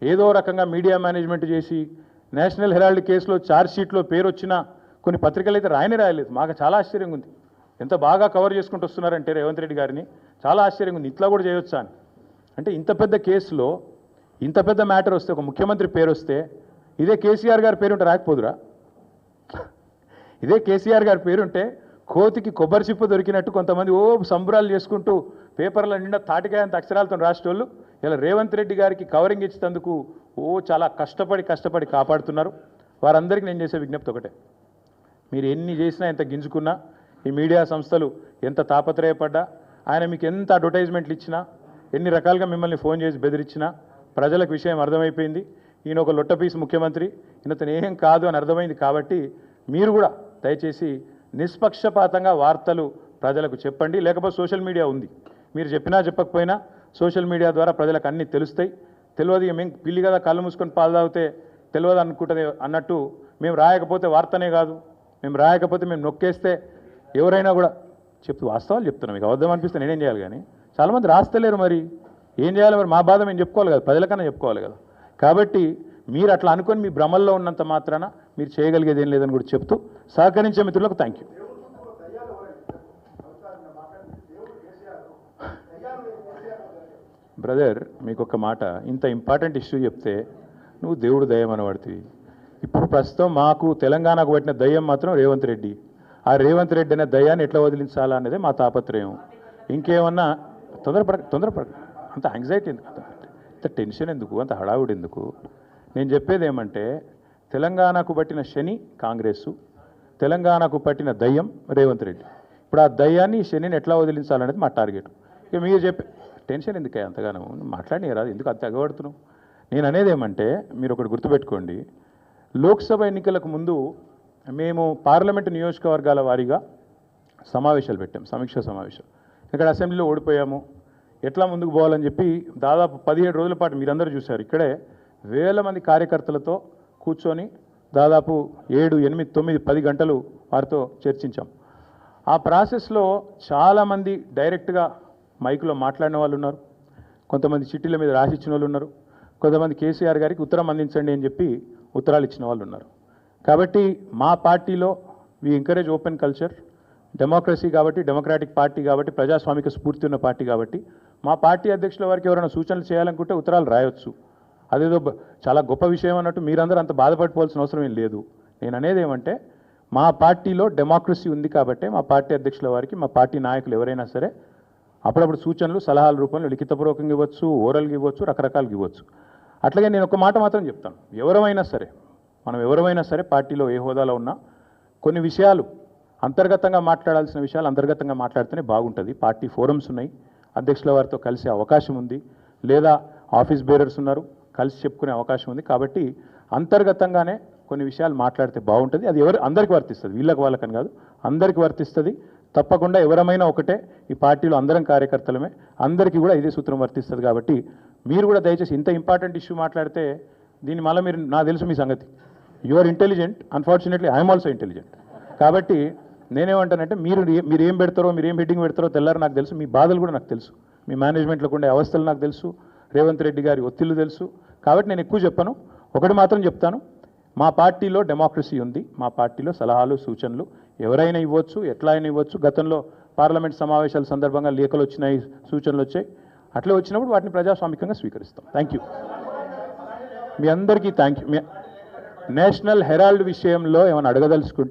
ఏదో రకంగా media management చేసి నేషనల్ హెరాల్డ్ కేసులో ఛార్జ్ షీట్లో పేరు వచ్చిన కొన్ని పత్రికలు అయితే రాయలేదు. మాకు చాలా ఆశ్చర్యంగా ఉంది. ఎంత బాగా కవర్ చేసుకుంటూ వస్తున్నారంటే రేవంత్ రెడ్డి గారిని చాలా ఆశ్చర్యంగా ఉంది. ఇట్లా కూడా చేయొచ్చా అని. అంటే ఇంత పెద్ద కేసులో ఇంత పెద్ద మ్యాటర్ వస్తే ఒక ముఖ్యమంత్రి పేరు వస్తే ఇదే కేసీఆర్ గారి పేరుంటే రాకపోదురా? ఇదే కేసీఆర్ గారి పేరుంటే కోతికి కొబ్బరి చిప్ప దొరికినట్టు కొంతమంది సంబరాలు చేసుకుంటూ పేపర్ల నిండా తాటికాయంత అక్షరాలతో రాసేటోళ్ళు ఇలా రేవంత్ రెడ్డి గారికి కవరింగ్ ఇచ్చేందుకు చాలా కష్టపడి కాపాడుతున్నారు. వారందరికీ నేను చేసే విజ్ఞప్తి ఒకటే, మీరు ఎన్ని చేసినా ఎంత గింజుకున్నా ఈ మీడియా సంస్థలు ఎంత తాపత్రయపడ్డా ఆయన మీకు ఎంత అడ్వర్టైజ్మెంట్లు ఇచ్చినా ఎన్ని రకాలుగా మిమ్మల్ని ఫోన్ చేసి బెదిరించినా ప్రజలకు విషయం అర్థమైపోయింది. ఈయన ఒక లొట్టపీసు ముఖ్యమంత్రి, ఈయనతను ఏం కాదు అని అర్థమైంది. కాబట్టి మీరు కూడా దయచేసి నిష్పక్షపాతంగా వార్తలు ప్రజలకు చెప్పండి. లేకపోతే సోషల్ మీడియా ఉంది, మీరు చెప్పినా చెప్పకపోయినా సోషల్ మీడియా ద్వారా ప్రజలకు అన్నీ తెలుస్తాయి. తెలియదు మేము పిల్లి కదా కళ్ళు మూసుకొని పాలు తాగితే తెలియదు అనుకుంటుంది అన్నట్టు మేము రాయకపోతే వార్తనే కాదు, మేము రాయకపోతే మేము నొక్కేస్తే ఎవరైనా కూడా వాస్తవాలు చెప్తున్నాం. మీకు అబద్ధం అనిపిస్తే నేనేం చేయాలి? కానీ చాలామంది రాస్తలేరు, మరి ఏం చేయాలి? మరి మా బాధ మేము చెప్పుకోవాలి కదా, ప్రజలకన్నా చెప్పుకోవాలి కదా. కాబట్టి మీరు అట్లా అనుకొని మీ భ్రమల్లో ఉన్నంత మాత్రాన మీరు చేయగలిగేది ఏం లేదని కూడా చెప్తూ సహకరించే మిత్రులకు థ్యాంక్ యూ. బ్రదర్, మీకు ఒక మాట, ఇంత ఇంపార్టెంట్ ఇష్యూ చెప్తే నువ్వు దేవుడు దయ్యం అనబడుతుంది. ఇప్పుడు ప్రస్తుతం మాకు తెలంగాణకు పట్టిన దయ్యం మాత్రం రేవంత్ రెడ్డి. ఆ రేవంత్ రెడ్డి అనే దయ్యాన్ని ఎట్లా వదిలించాలా అనేది మా తాపత్రయం. ఇంకేమన్నా తొందరపడ అంత యాంగ్జైటీ ఎందుకు, అంత టెన్షన్ ఎందుకు, అంత హడావుడి ఎందుకు? నేను చెప్పేది ఏమంటే తెలంగాణకు పట్టిన శని కాంగ్రెస్సు, తెలంగాణకు పట్టిన దయ్యం రేవంత్ రెడ్డి. ఇప్పుడు ఆ దయ్యాన్ని శనిని ఎట్లా వదిలించాలనేది మా టార్గెట్. ఇక మీరు చెప్పే టెన్షన్ ఎందుకే అంతగానో మాట్లాడినారా? ఎందుకు అంత ఎగబడుతున్నావు? నేను అనేది ఏమంటే మీరు ఒకటి గుర్తుపెట్టుకోండి, లోక్సభ ఎన్నికలకు ముందు మేము పార్లమెంటు నియోజకవర్గాల వారీగా సమావేశాలు పెట్టాం, సమీక్షా సమావేశాలు. ఇక్కడ అసెంబ్లీలో ఓడిపోయాము, ఎట్లా ముందుకు పోవాలని చెప్పి దాదాపు 17 రోజుల పాటు మీరందరూ చూశారు. ఇక్కడే వేల మంది కార్యకర్తలతో కూర్చొని దాదాపు 7, 8, 9, 10 గంటలు వారితో చర్చించాం. ఆ ప్రాసెస్లో చాలామంది డైరెక్ట్గా మైకులో మాట్లాడిన వాళ్ళు ఉన్నారు, కొంతమంది చిట్టీల మీద రాసిచ్చిన వాళ్ళు ఉన్నారు, కొంతమంది కేసీఆర్ గారికి ఉత్తరం అందించండి అని చెప్పి ఉత్తరాలు ఇచ్చిన వాళ్ళు ఉన్నారు. కాబట్టి మా పార్టీలో we encourage open culture, democracy కాబట్టి, డెమోక్రాటిక్ పార్టీ కాబట్టి, ప్రజాస్వామిక స్ఫూర్తి ఉన్న పార్టీ కాబట్టి మా పార్టీ అధ్యక్షుల వారికి ఎవరైనా సూచనలు చేయాలనుకుంటే ఉత్తరాలు రాయొచ్చు. అదేదో చాలా గొప్ప విషయం అన్నట్టు మీరందరూ అంత బాధపడిపోవాల్సిన అవసరం ఏం లేదు. నేను అనేది ఏమంటే మా పార్టీలో డెమోక్రసీ ఉంది కాబట్టి మా పార్టీ అధ్యక్షుల వారికి మా పార్టీ నాయకులు ఎవరైనా సరే అప్పుడప్పుడు సూచనలు సలహాల రూపంలో లిఖితపూర్వకంగా ఇవ్వచ్చు, ఓరల్గా ఇవ్వచ్చు, రకరకాలుగా ఇవ్వచ్చు. అట్లాగే నేను ఒక మాట మాత్రం చెప్తాను, మనం ఎవరైనా సరే పార్టీలో ఏ హోదాలో ఉన్నా కొన్ని విషయాలు అంతర్గతంగా మాట్లాడాల్సిన విషయాలు అంతర్గతంగా మాట్లాడితేనే బాగుంటుంది. పార్టీ ఫోరమ్స్ ఉన్నాయి, అధ్యక్షుల వారితో కలిసే అవకాశం ఉంది, లేదా ఆఫీస్ బేరర్స్ ఉన్నారు, కలిసి చెప్పుకునే అవకాశం ఉంది. కాబట్టి అంతర్గతంగానే కొన్ని విషయాలు మాట్లాడితే బాగుంటుంది. అది అందరికీ వర్తిస్తుంది, వీళ్ళకి వాళ్ళకని కాదు, అందరికీ వర్తిస్తుంది. తప్పకుండా ఎవరమైనా ఒకటే, ఈ పార్టీలో అందరం కార్యకర్తలమే, అందరికీ కూడా ఇదే సూత్రం వర్తిస్తుంది. కాబట్టి మీరు కూడా దయచేసి ఇంత ఇంపార్టెంట్ ఇష్యూ మాట్లాడితే దీన్ని మళ్ళీ మీరు, నాకు తెలుసు మీ సంగతి, you are intelligent, unfortunately I'm also intelligent. కాబట్టి నేనేమంటానంటే మీరు ఏం పెడతారో, మీరు ఏం హెడ్డింగ్ పెడతారో తెల్లారు నాకు తెలుసు, మీ బాధలు కూడా నాకు తెలుసు, మీ మేనేజ్మెంట్లోకి ఉండే అవస్థలు నాకు తెలుసు, రేవంత్ రెడ్డి గారి ఒత్తిళ్లు తెలుసు. కాబట్టి నేను ఎక్కువ చెప్పను, ఒకటి మాత్రం చెప్తాను, మా పార్టీలో డెమోక్రసీ ఉంది, మా పార్టీలో సలహాలు సూచనలు ఎవరైనా ఇవ్వచ్చు, ఎట్లా అయినా ఇవ్వచ్చు. గతంలో పార్లమెంట్ సమావేశాల సందర్భంగా లేఖలు వచ్చినాయి, సూచనలు వచ్చాయి, అట్లా వచ్చినప్పుడు వాటిని ప్రజాస్వామికంగా స్వీకరిస్తాం. థ్యాంక్ యూ, మీ అందరికీ థ్యాంక్ యూ. నేషనల్ హెరాల్డ్ విషయంలో ఏమైనా అడగదలుచుకుంటే